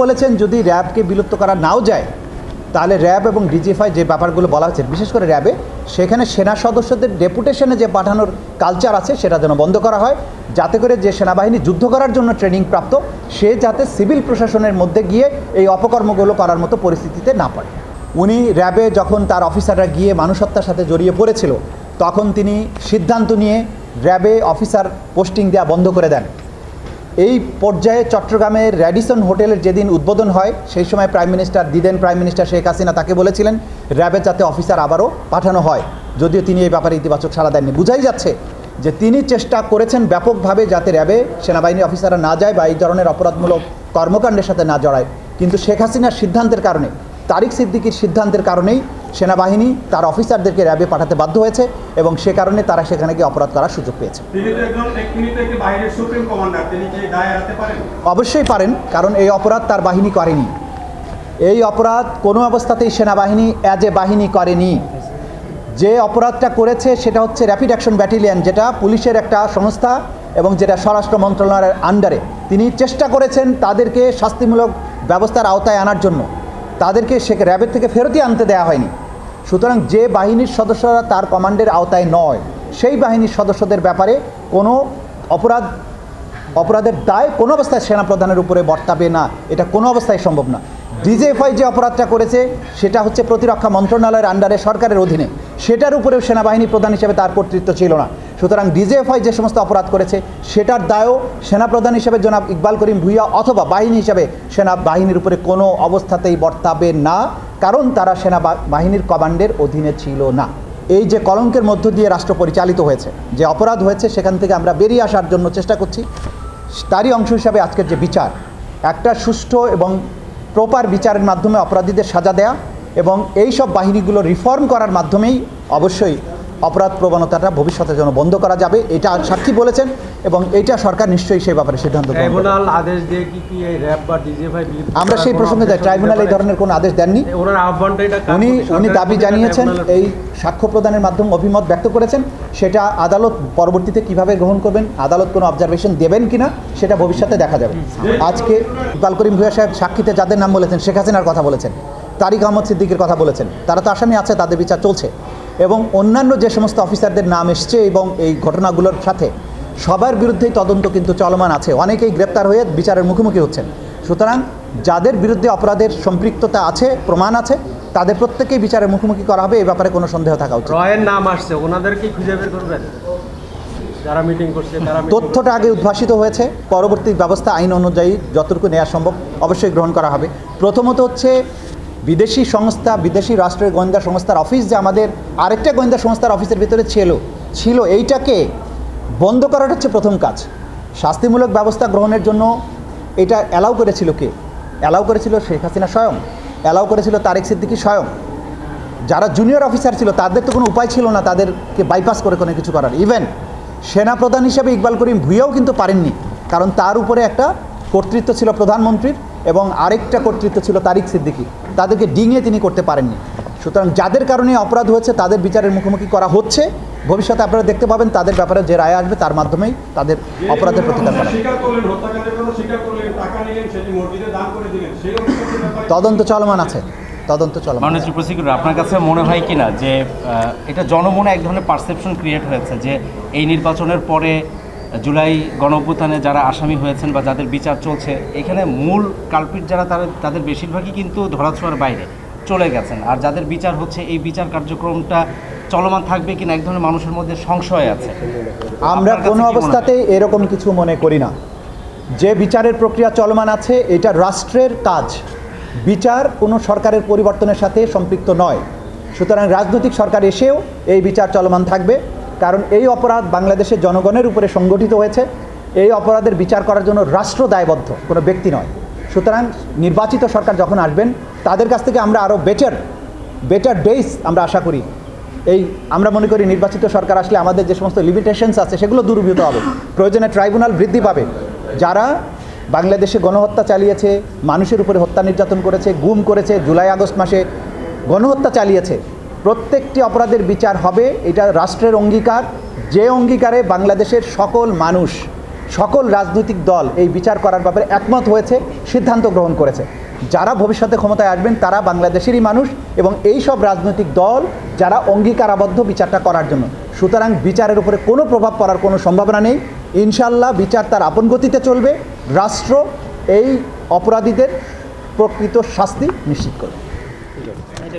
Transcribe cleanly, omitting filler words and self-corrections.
বলেছেন যদি র্যাবকে বিলুপ্ত করা নাও যায় তাহলে র্যাব এবং ডিজিএফআই যে ব্যাপারগুলো বলা হচ্ছে বিশেষ করে র্যাবে সেখানে সেনা সদস্যদের ডেপুটেশনে যে পাঠানোর কালচার আছে সেটা যেন বন্ধ করা হয়, যাতে করে যে সেনাবাহিনী যুদ্ধ করার জন্য ট্রেনিং প্রাপ্ত সে যাতে সিভিল প্রশাসনের মধ্যে গিয়ে এই অপকর্মগুলো করার মতো পরিস্থিতিতে না পড়ে। উনি র্যাবে যখন তার অফিসাররা গিয়ে মানুষ হত্যার সাথে জড়িয়ে পড়েছিল তখন তিনি সিদ্ধান্ত নিয়ে র্যাবে অফিসার পোস্টিং দেওয়া বন্ধ করে দেন। এই পর্যায়ে চট্টগ্রামের র্যাডিসন হোটেলের যেদিন উদ্বোধন হয় সেই সময় প্রাইম মিনিস্টার শেখ হাসিনা তাকে বলেছিলেন র্যাবে যাতে অফিসার আবারও পাঠানো হয়, যদিও তিনি এই ব্যাপারে ইতিবাচক সাড়া দেননি। বোঝাই যাচ্ছে যে তিনি চেষ্টা করেছেন ব্যাপকভাবে যাতে র্যাবে সেনাবাহিনী অফিসাররা না যায় বা এই ধরনের অপরাধমূলক কর্মকাণ্ডের সাথে না জড়ায়, কিন্তু শেখ হাসিনার সিদ্ধান্তের কারণে, তারিক সিদ্দিকীর সিদ্ধান্তের কারণেই সেনাবাহিনী তার অফিসারদেরকে র্যাবে পাঠাতে বাধ্য হয়েছে এবং সে কারণে তারা সেখানে গিয়ে অপরাধ করার সুযোগ পেয়েছে। অবশ্যই পারেন, কারণ এই অপরাধ তার বাহিনী করেনি। এই অপরাধ কোনো অবস্থাতেই সেনাবাহিনী অ্যাজ এ বাহিনী করেনি। যে অপরাধটা করেছে সেটা হচ্ছে র্যাপিড অ্যাকশন ব্যাটালিয়ন, যেটা পুলিশের একটা সংস্থা এবং যেটা স্বরাষ্ট্র মন্ত্রণালয়ের আন্ডারে। তিনি চেষ্টা করেছেন তাদেরকে শাস্তিমূলক ব্যবস্থার আওতায় আনার জন্য, তাদেরকে সে র্যাবের থেকে ফেরতই আনতে দেওয়া হয়নি। সুতরাং যে বাহিনীর সদস্যরা তার কমান্ডের আওতায় নয় সেই বাহিনীর সদস্যদের ব্যাপারে কোনো অপরাধের দায় কোনো অবস্থায় সেনাপ্রধানের উপরে বর্তাবে না, এটা কোনো অবস্থায় সম্ভব না। ডিজিএফআই যে অপরাধটা করেছে সেটা হচ্ছে প্রতিরক্ষা মন্ত্রণালয়ের আন্ডারে সরকারের অধীনে, সেটার উপরেও সেনাবাহিনী প্রধান হিসেবে তার কর্তৃত্ব ছিল না। সুতরাং ডিজিএফআই যে সমস্ত অপরাধ করেছে সেটার দায়ও সেনাপ্রধান হিসেবে জনাব ইকবাল করিম ভূঁইয়া অথবা বাহিনী হিসেবে সেনাবাহিনীর উপরে কোনো অবস্থাতেই বর্তাবে না, কারণ তারা সেনাবাহিনীর কমান্ডের অধীনে ছিল না। এই যে কলঙ্কের মধ্য দিয়ে রাষ্ট্র পরিচালিত হয়েছে, যে অপরাধ হয়েছে সেখান থেকে আমরা বেরিয়ে আসার জন্য চেষ্টা করছি। তারই অংশ হিসাবে আজকের যে বিচার, একটা সুষ্ঠু এবং প্রপার বিচারের মাধ্যমে অপরাধীদের সাজা দেয়া এবং এই সব বাহিনীগুলো রিফর্ম করার মাধ্যমেই অবশ্যই অপরাধ প্রবণতাটা ভবিষ্যতে যেন বন্ধ করা যাবে, এটা সাক্ষী বলেছেন এবং এইটা সরকার নিশ্চয়ই সেই ব্যাপারে সিদ্ধান্ত নেবে। ট্রাইব্যুনাল আদেশ দিয়ে কি এই র‍্যাব বা ডিজিএফআই আমরা সেই প্রসঙ্গে যাই, ট্রাইব্যুনাল এই ধরনের কোনো আদেশ দেননি। উনি দাবি জানিয়েছেন, এই সাক্ষ্য প্রদানের মাধ্যমে অভিমত ব্যক্ত করেছেন, সেটা আদালত পরবর্তীতে কিভাবে গ্রহণ করবেন, আদালত কোনো অবজারভেশন দেবেন কিনা সেটা ভবিষ্যতে দেখা যাবে। আজকে ইকবাল করিম ভূঁইয়া সাহেব সাক্ষীতে যাদের নাম বলেছেন, শেখ হাসিনার কথা বলেছেন, তারিক আহমদ সিদ্দিকের কথা বলেছেন, তারা তো আসামি আছে, তাদের বিচার চলছে এবং অন্যান্য যে সমস্ত অফিসারদের নাম এসছে এবং এই ঘটনাগুলোর সাথে সবার বিরুদ্ধেই তদন্ত কিন্তু চলমান আছে, অনেকেই গ্রেপ্তার হয়ে বিচারের মুখোমুখি হচ্ছেন। সুতরাং যাদের বিরুদ্ধে অপরাধের সম্পৃক্ততা আছে, প্রমাণ আছে, তাদের প্রত্যেকেই বিচারের মুখোমুখি করা হবে, এই ব্যাপারে কোনো সন্দেহ থাকা উচিত। রয়ের নাম আসছে, ওনাদেরকে খুঁজে বের করবেন যারা মিটিং করছে। তথ্যটা আগে উদ্ভাসিত হয়েছে, পরবর্তী ব্যবস্থা আইন অনুযায়ী যতটুকু নেওয়া সম্ভব অবশ্যই গ্রহণ করা হবে। প্রথমত হচ্ছে বিদেশি সংস্থা, বিদেশি রাষ্ট্রের গোয়েন্দা সংস্থার অফিস যে আমাদের আরেকটা গোয়েন্দা সংস্থার অফিসের ভিতরে ছিল এইটাকে বন্ধ করাটা হচ্ছে প্রথম কাজ। শাস্তিমূলক ব্যবস্থা গ্রহণের জন্য এটা অ্যালাউ করেছিল কে? অ্যালাউ করেছিল শেখ হাসিনা স্বয়ং, অ্যালাউ করেছিল তারেক সিদ্দিকী স্বয়ং। যারা জুনিয়র অফিসার ছিল তাদের তো কোনো উপায় ছিল না তাদেরকে বাইপাস করে কোনো কিছু করার। ইভেন সেনাপ্রধান হিসেবে ইকবাল করিম ভূঁইয়াও কিন্তু পারেননি, কারণ তার উপরে একটা কর্তৃত্ব ছিল প্রধানমন্ত্রীর এবং আরেকটা কর্তৃত্ব ছিল তারিক সিদ্দিকী, তাদেরকে ডিঙিয়ে তিনি করতে পারেননি। সুতরাং যাদের কারণে অপরাধ হয়েছে তাদের বিচারের মুখোমুখি করা হচ্ছে, ভবিষ্যতে আপনারা দেখতে পাবেন তাদের ব্যাপারে যে রায় আসবে তার মাধ্যমেই তাদের অপরাধের প্রতিকার করা। তদন্ত চলমান আছে, তদন্ত চলমান। মাননীয় প্রসিকিউটর, আপনার কাছে মনে হয় কি না যে এটা জনমনে এক ধরনের পারসেপশন ক্রিয়েট হয়েছে যে এই নির্বাচনের পরে জুলাই গণঅভ্যুত্থানে যারা আসামি হয়েছেন বা যাদের বিচার চলছে, এখানে মূল কালপিট যারা তাদের বেশিরভাগই কিন্তু ধরাছোঁয়ার বাইরে চলে গেছেন, আর যাদের বিচার হচ্ছে এই বিচার কার্যক্রমটা চলমান থাকবে কিনা এক ধরনের মানুষের মধ্যে সংশয় আছে। আমরা কোনো অবস্থাতে এরকম কিছু মনে করি না। যে বিচারের প্রক্রিয়া চলমান আছে এটা রাষ্ট্রের কাজ, বিচার কোনো সরকারের পরিবর্তনের সাথে সম্পৃক্ত নয়। সুতরাং রাজনৈতিক সরকার এসেও এই বিচার চলমান থাকবে, কারণ এই অপরাধ বাংলাদেশের জনগণের উপরে সংগঠিত হয়েছে। এই অপরাধের বিচার করার জন্য রাষ্ট্র দায়বদ্ধ, কোনো ব্যক্তি নয়। সুতরাং নির্বাচিত সরকার যখন আসবেন তাদের কাছ থেকে আমরা আরও বেটার ডেজ আমরা আশা করি। আমরা মনে করি নির্বাচিত সরকার আসলে আমাদের যে সমস্ত লিমিটেশনস আছে সেগুলো দূরীভূত হবে, প্রয়োজনে ট্রাইব্যুনাল বৃদ্ধি পাবে। যারা বাংলাদেশে গণহত্যা চালিয়েছে, মানুষের উপরে হত্যা নির্যাতন করেছে, গুম করেছে, জুলাই আগস্ট মাসে গণহত্যা চালিয়েছে, প্রত্যেকটি অপরাধের বিচার হবে। এটা রাষ্ট্রের অঙ্গীকার, যে অঙ্গীকারে বাংলাদেশের সকল মানুষ সকল রাজনৈতিক দল এই বিচার করার ব্যাপারে একমত হয়েছে, সিদ্ধান্ত গ্রহণ করেছে। যারা ভবিষ্যতে ক্ষমতায় আসবেন তারা বাংলাদেশেরই মানুষ এবং এই সব রাজনৈতিক দল যারা অঙ্গীকারাবদ্ধ বিচারটা করার জন্য। সুতরাং বিচারের উপরে কোনো প্রভাব পড়ার কোনো সম্ভাবনা নেই। ইনশাল্লাহ বিচার তার আপন গতিতে চলবে। রাষ্ট্র এই অপরাধীদের প্রকৃত শাস্তি নিশ্চিত করবে।